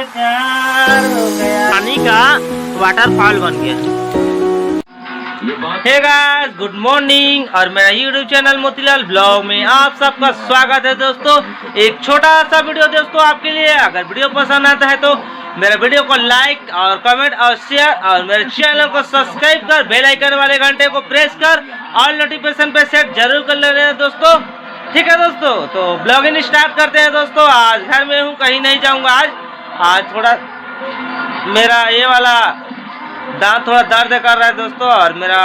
प्यार हो गया। पानी का वाटरफॉल बन गया। हे गाइस, गुड मॉर्निंग और मेरा यूट्यूब चैनल मोतीलाल ब्लॉग में आप सबका स्वागत है दोस्तों। एक छोटा सा वीडियो दोस्तों आपके लिए। अगर वीडियो पसंद आता है तो मेरे वीडियो को लाइक और कमेंट और शेयर और मेरे चैनल को सब्सक्राइब कर बेल आइकन वाले घंटे को प्रेस कर ऑल नोटिफिकेशन पे सेट जरूर कर ले रहे हैं दोस्तों। ठीक है दोस्तों, तो ब्लॉगिंग स्टार्ट करते हैं दोस्तों। आज घर में हूँ, कहीं नहीं जाऊँगा। आज थोड़ा मेरा ये वाला दांत थोड़ा दर्द कर रहा है दोस्तों, और मेरा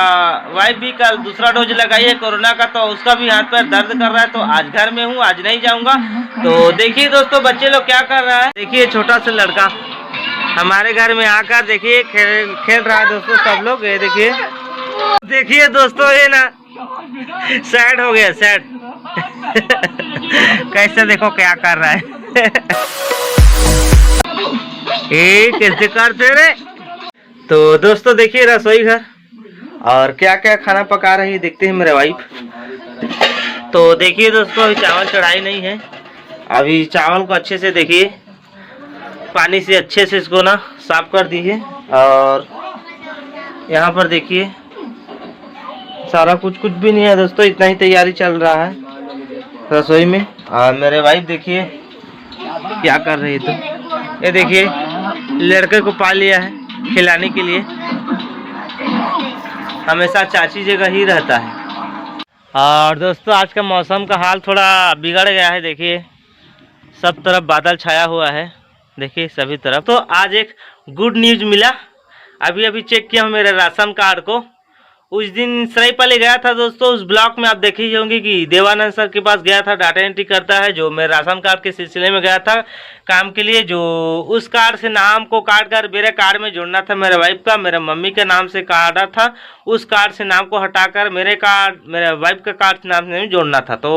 वाइफ भी कल दूसरा डोज लगाई है कोरोना का, तो उसका भी हाथ पैर दर्द कर रहा है। तो आज घर में हूँ, आज नहीं जाऊंगा। तो देखिए दोस्तों बच्चे लोग क्या कर रहा है। देखिए छोटा सा लड़का हमारे घर में आकर देखिए खेल रहा है दोस्तों। सब लोग ये देखिए दोस्तों, ये ना सैड हो गया, सैड कैसे देखो क्या कर रहा है। कैसे करते रे। तो दोस्तों देखिए रसोई घर और क्या क्या खाना पका रही है देखते हैं मेरे वाइफ। तो देखिए दोस्तों अभी चावल चढ़ाई नहीं है। अभी चावल को अच्छे से देखिए पानी से अच्छे से इसको ना साफ कर दी है। और यहाँ पर देखिए सारा कुछ भी नहीं है दोस्तों, इतना ही तैयारी चल रहा है रसोई में। और मेरे वाइफ देखिए क्या कर रही है। तो ये देखिए लड़के को पा लिया है खिलाने के लिए, हमेशा चाची जगह ही रहता है। और दोस्तों आज का मौसम का हाल थोड़ा बिगड़ गया है। देखिए सब तरफ बादल छाया हुआ है, देखिए सभी तरफ। तो आज एक गुड न्यूज मिला। अभी चेक किया मेरे राशन कार्ड को। उस दिन सरायपाली गया था दोस्तों, उस ब्लॉक में आप देखे ही होंगे कि देवानंद सर के पास गया था, डाटा एंट्री करता है, जो मैं राशन कार्ड के सिलसिले में गया था काम के लिए। जो उस कार्ड से नाम को काट कर मेरे कार्ड में जोड़ना था, मेरे वाइफ का, मेरे मम्मी के नाम से कार्ड था, उस कार्ड से नाम को हटाकर मेरे वाइफ का कार्ड से नाम से जोड़ना था। तो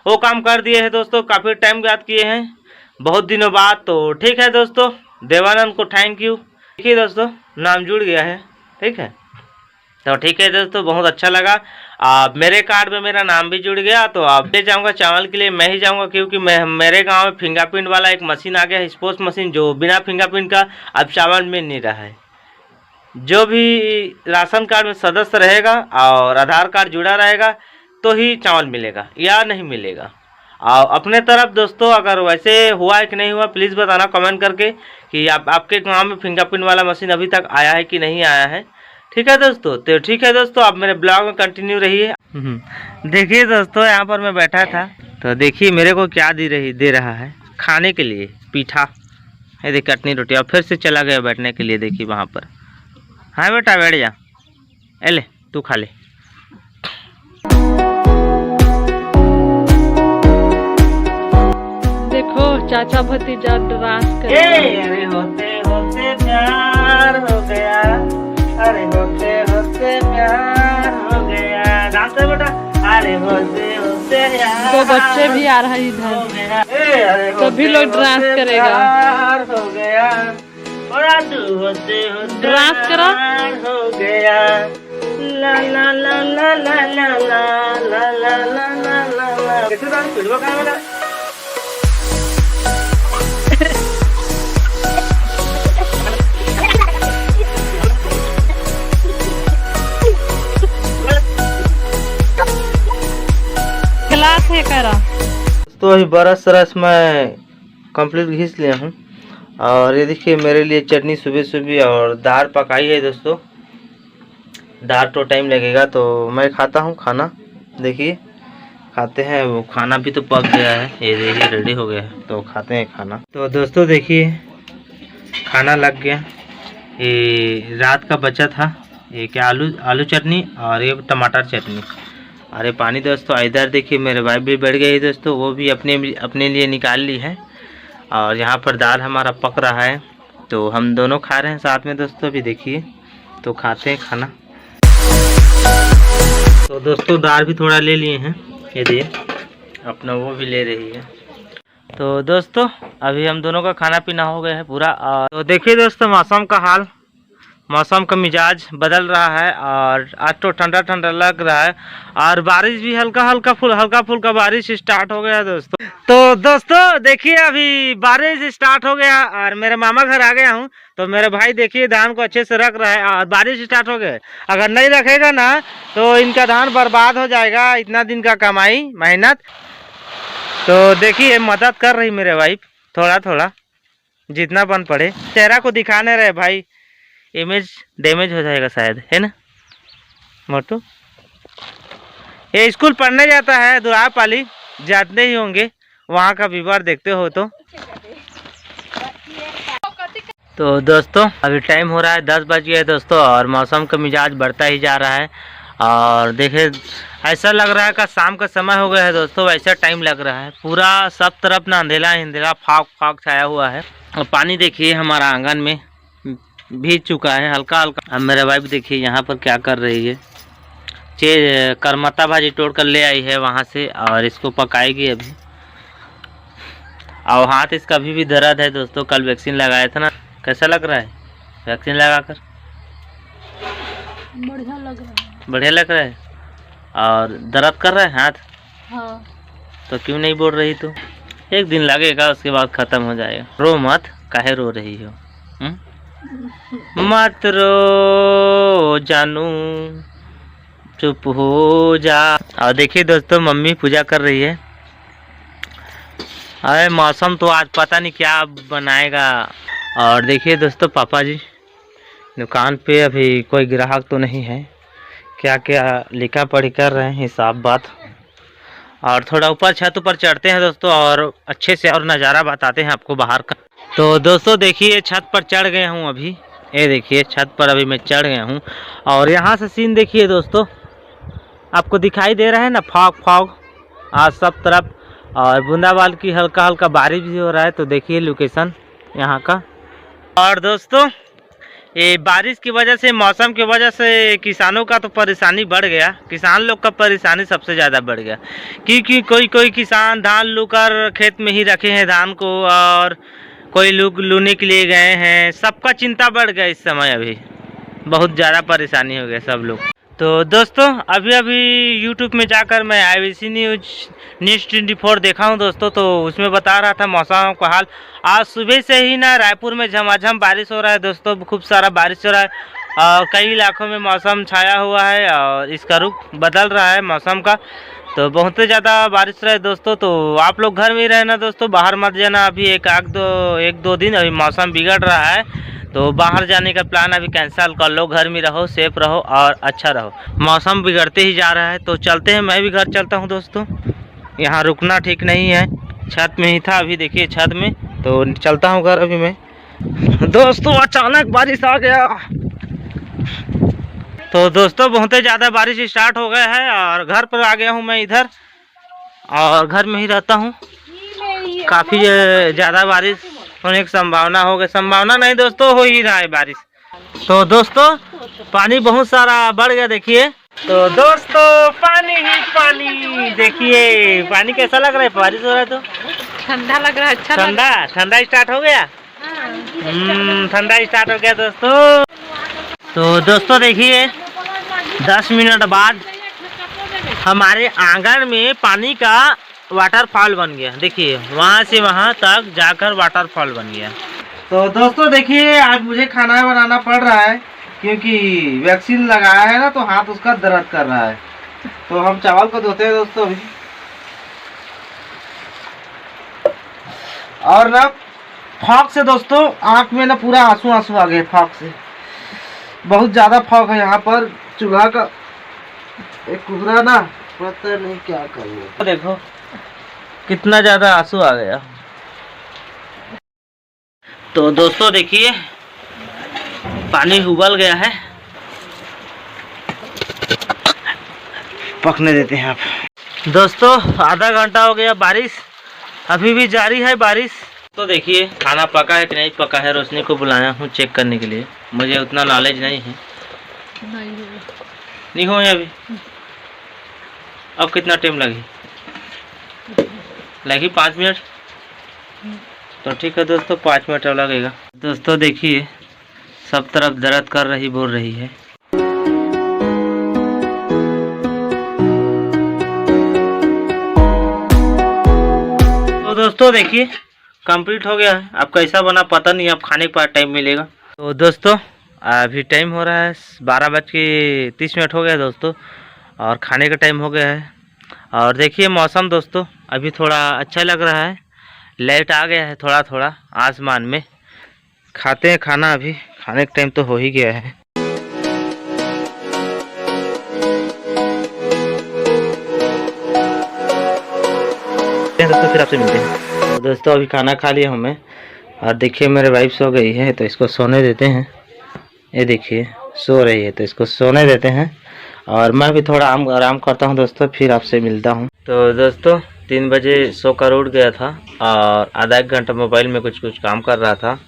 वो काम कर दिए है दोस्तों, काफ़ी टाइम याद किए हैं, बहुत दिनों बाद। तो ठीक है दोस्तों, देवानंद को थैंक यू। देखिए दोस्तों नाम जुड़ गया है, ठीक है। तो ठीक है दोस्तों, बहुत अच्छा लगा। मेरे कार्ड में मेरा नाम भी जुड़ गया। तो अब ले जाऊंगा चावल के लिए, मैं ही जाऊंगा, क्योंकि मेरे गांव में फिंगरप्रिंट वाला एक मशीन आ गया है, स्पोर्ट्स मशीन, जो बिना फिंगरप्रिंट का अब चावल मिल नहीं रहा है। जो भी राशन कार्ड में सदस्य रहेगा और आधार कार्ड जुड़ा रहेगा तो ही चावल मिलेगा या नहीं मिलेगा। और अपने तरफ दोस्तों अगर वैसे हुआ है कि नहीं हुआ प्लीज़ बताना कमेंट करके कि आपके गाँव में फिंगरप्रिंट वाला मशीन अभी तक आया है कि नहीं आया है। ठीक है दोस्तों, तो ठीक है दोस्तों, आप मेरे ब्लॉग में कंटिन्यू रहिए। देखिए दोस्तों यहाँ पर मैं बैठा था, तो देखिए मेरे को क्या दे रहा है खाने के लिए, पीठा है, देखिए चटनी रोटी। और फिर से चला गया बैठने के लिए, देखिए वहाँ पर। हाँ बेटा बैठ जा, ले तू खा ले। देखो चाचा भतीजा डांस कर अरे होते होते प्यार हो गया, अरे होते होते प्यार हो गया। डांस कर बेटा। अरे होते होते प्यार तो बच्चे भी आ रहा है इधर, सभी लोग डांस करेगा। हो गया और तू होते होते डांस करो हो गया। ला ला ला ला ला ला ला ला ला ला ला। कैसे डांस करवा का बेटा। क्लास है करा। तो अभी बरस मैं कंप्लीट घिस लिया हूँ। और ये देखिए मेरे लिए चटनी सुबह और दाल पकाई है दोस्तों। दाल तो टाइम लगेगा, तो मैं खाता हूँ खाना। देखिए खाते हैं, वो खाना भी तो पक गया है, ये देखिए रेडी हो गया है, तो खाते हैं खाना। तो दोस्तों देखिए खाना लग गया। ये रात का बचा था, ये क्या आलू चटनी और ये टमाटर चटनी। अरे पानी दोस्तों इधर देखिए मेरे वाइफ भी बैठ गई दोस्तों, वो भी अपने लिए निकाल ली है। और यहाँ पर दाल हमारा पक रहा है, तो हम दोनों खा रहे हैं साथ में दोस्तों। भी देखिए तो खाते हैं खाना। तो दोस्तों दाल भी थोड़ा ले लिए हैं, ये देखिए अपना वो भी ले रही है। तो दोस्तों अभी हम दोनों का खाना पीना हो गया है पूरा। और तो देखिए दोस्तों मौसम का हाल मौसम का मिजाज बदल रहा है और आज तो ठंडा ठंडा लग रहा है और बारिश भी हल्का फुल्का बारिश स्टार्ट हो गया दोस्तों। तो दोस्तों देखिए अभी बारिश स्टार्ट हो गया और मेरे मामा घर आ गया हूँ। तो मेरे भाई देखिए धान को अच्छे से रख रहा है और बारिश स्टार्ट हो गया। अगर नहीं रखेगा ना तो इनका धान बर्बाद हो जाएगा, इतना दिन का कमाई मेहनत। तो देखिए मदद कर रही मेरे वाइफ थोड़ा थोड़ा जितना बन पड़े। चेहरा को दिखाने रहे भाई, इमेज डैमेज हो जाएगा शायद, है ना मोटू। ये स्कूल पढ़ने जाता है दुरापाली, जाते ही होंगे, वहाँ का विवरण देखते हो तो दोस्तों अभी टाइम हो रहा है 10 बज गया है दोस्तों और मौसम का मिजाज बढ़ता ही जा रहा है। और देखिए ऐसा लग रहा है कि शाम का समय हो गया है दोस्तों, वैसा टाइम लग रहा है। पूरा सब तरफ ना अंधेरा फाग छाया हुआ है। और पानी देखिए हमारा आंगन में भीग चुका है हल्का। अब मेरे वाइफ देखिए यहाँ पर क्या कर रही है, करमत्ता भाजी तोड़ कर ले आई है वहाँ से और इसको पकाएगी अभी। और हाथ इसका अभी भी दर्द है दोस्तों, कल वैक्सीन लगाया था ना। कैसा लग रहा है वैक्सीन लगाकर? बढ़िया लग रहा है। और दर्द कर रहा है हाथ? हाँ। तो क्यों नहीं बोल रही? तो एक दिन लगेगा उसके बाद खत्म हो जाएगा। रो मत, काहे रो रही हो? मत रो जानू, चुप हो जा। और देखिए दोस्तों मम्मी पूजा कर रही है। अरे मौसम तो आज पता नहीं क्या बनाएगा। और देखिए दोस्तों पापा जी दुकान पे अभी कोई ग्राहक तो नहीं है, क्या क्या लिखा पढ़ी कर रहे हैं हिसाब बात। और थोड़ा ऊपर छत ऊपर चढ़ते हैं दोस्तों और अच्छे से और नज़ारा बताते हैं आपको बाहर का। तो दोस्तों देखिए छत पर चढ़ गया हूँ अभी, ये देखिए छत पर अभी मैं चढ़ गया हूँ। और यहाँ से सीन देखिए दोस्तों, आपको दिखाई दे रहा है ना फॉग आज सब तरफ। और बूंदाबांदी की हल्का बारिश भी हो रहा है। तो देखिए लोकेशन यहाँ का। और दोस्तों ये बारिश की वजह से, मौसम की वजह से किसानों का तो परेशानी बढ़ गया। किसान लोग का परेशानी सबसे ज़्यादा बढ़ गया क्योंकि कोई किसान धान लूकर खेत में ही रखे हैं धान को, और कोई लोग लूने के लिए गए हैं। सबका चिंता बढ़ गया इस समय, अभी बहुत ज़्यादा परेशानी हो गया सब लोग। तो दोस्तों अभी YouTube में जाकर मैं IBC न्यूज़ 24 देखा हूं दोस्तों। तो उसमें बता रहा था मौसम का हाल। आज सुबह से ही ना रायपुर में झमाझम बारिश हो रहा है दोस्तों, खूब सारा बारिश हो रहा है और कई इलाकों में मौसम छाया हुआ है और इसका रुख बदल रहा है मौसम का। तो बहुत ज़्यादा बारिश रहा है दोस्तों। तो आप लोग घर में ही रहना दोस्तों, बाहर मत जाना। अभी एक दो दिन अभी मौसम बिगड़ रहा है, तो बाहर जाने का प्लान अभी कैंसिल कर लो। घर में रहो, सेफ रहो और अच्छा रहो। मौसम बिगड़ते ही जा रहा है तो चलते हैं। मैं भी घर चलता हूं दोस्तों, यहाँ रुकना ठीक नहीं है। छत में ही था, अभी देखिए छत में। तो चलता हूं घर अभी मैं दोस्तों। अचानक बारिश आ गया। तो दोस्तों बहुत ही ज़्यादा बारिश स्टार्ट हो गया है और घर पर आ गया हूँ मैं इधर, और घर में ही रहता हूँ। काफ़ी ज़्यादा बारिश होने की संभावना हो गई, संभावना नहीं दोस्तों, हो ही रहा है बारिश। तो दोस्तों पानी बहुत सारा बढ़ गया देखिए। तो दोस्तों पानी ही पानी, देखिए पानी कैसा लग रहा है, बारिश हो रहा है तो ठंडा लग रहा है। अच्छा ठंडा स्टार्ट हो गया। ठंडा स्टार्ट हो गया दोस्तों। तो दोस्तों देखिए 10 मिनट बाद हमारे आंगन में पानी का वाटरफॉल बन गया। देखिए वहाँ से वहाँ तक जाकर वाटरफॉल बन गया। तो दोस्तों देखिए आज मुझे खाना बनाना पड़ रहा है क्योंकि वैक्सीन लगाया है ना, तो हाथ उसका दर्द कर रहा है। तो हम चावल को धोते हैं दोस्तों अभी। और ना फॉग से दोस्तों आँख में ना पूरा आंसू आ गए फॉग से। बहुत ज़्यादा फॉग है यहाँ पर। चूल्हा का एक कुहरा ना, पता नहीं क्या करूँ। देखो कितना ज़्यादा आंसू आ गया। तो दोस्तों देखिए पानी उबल गया है, पकने देते हैं आप। दोस्तों आधा घंटा हो गया, बारिश अभी भी जारी है बारिश। तो देखिए खाना पका है कि नहीं पका है। रोशनी को बुलाया हूँ चेक करने के लिए, मुझे उतना नॉलेज नहीं है। नहीं हो अभी। अब कितना टाइम लगी 5 मिनट। तो ठीक है दोस्तों 5 मिनट लगेगा। दोस्तों देखिए सब तरफ दर्द कर रही बोल रही है। तो दोस्तों देखिए कंप्लीट हो गया है। अब कैसा बना पता नहीं, अब खाने के बाद टाइम मिलेगा। तो दोस्तों अभी टाइम हो रहा है 12:30 हो गया है दोस्तों, और खाने का टाइम हो गया है। और देखिए मौसम दोस्तों अभी थोड़ा अच्छा लग रहा है, लाइट आ गया है थोड़ा थोड़ा आसमान में। खाते हैं खाना, अभी खाने का टाइम तो हो ही गया है। दोस्तों फिर आपसे मिलते हैं। तो दोस्तों अभी खाना खा लिया हूँ मैं, और देखिए मेरे वाइफ सो गई है तो इसको सोने देते हैं। ये देखिए सो रही है तो इसको सोने देते हैं, और मैं भी थोड़ा आराम करता हूँ दोस्तों, फिर आपसे मिलता हूँ। तो दोस्तों 3 बजे सोकर उठ गया था, और आधा एक घंटा मोबाइल में कुछ काम कर रहा था।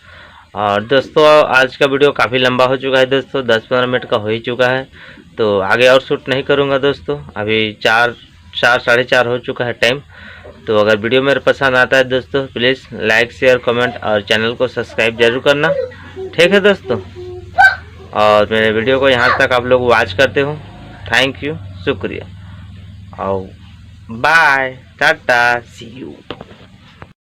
और दोस्तों आज का वीडियो काफ़ी लंबा हो चुका है दोस्तों, 10-15 मिनट का हो ही चुका है। तो आगे और शूट नहीं करूँगा दोस्तों, अभी 4 साढ़े 4 हो चुका है टाइम। तो अगर वीडियो मेरे पसंद आता है दोस्तों प्लीज़ लाइक शेयर कमेंट और चैनल को सब्सक्राइब जरूर करना, ठीक है दोस्तों। और मेरे वीडियो को यहाँ तक आप लोग वॉच करते हो, थैंक यू, शुक्रिया, और बाय, टाटा, सी यू।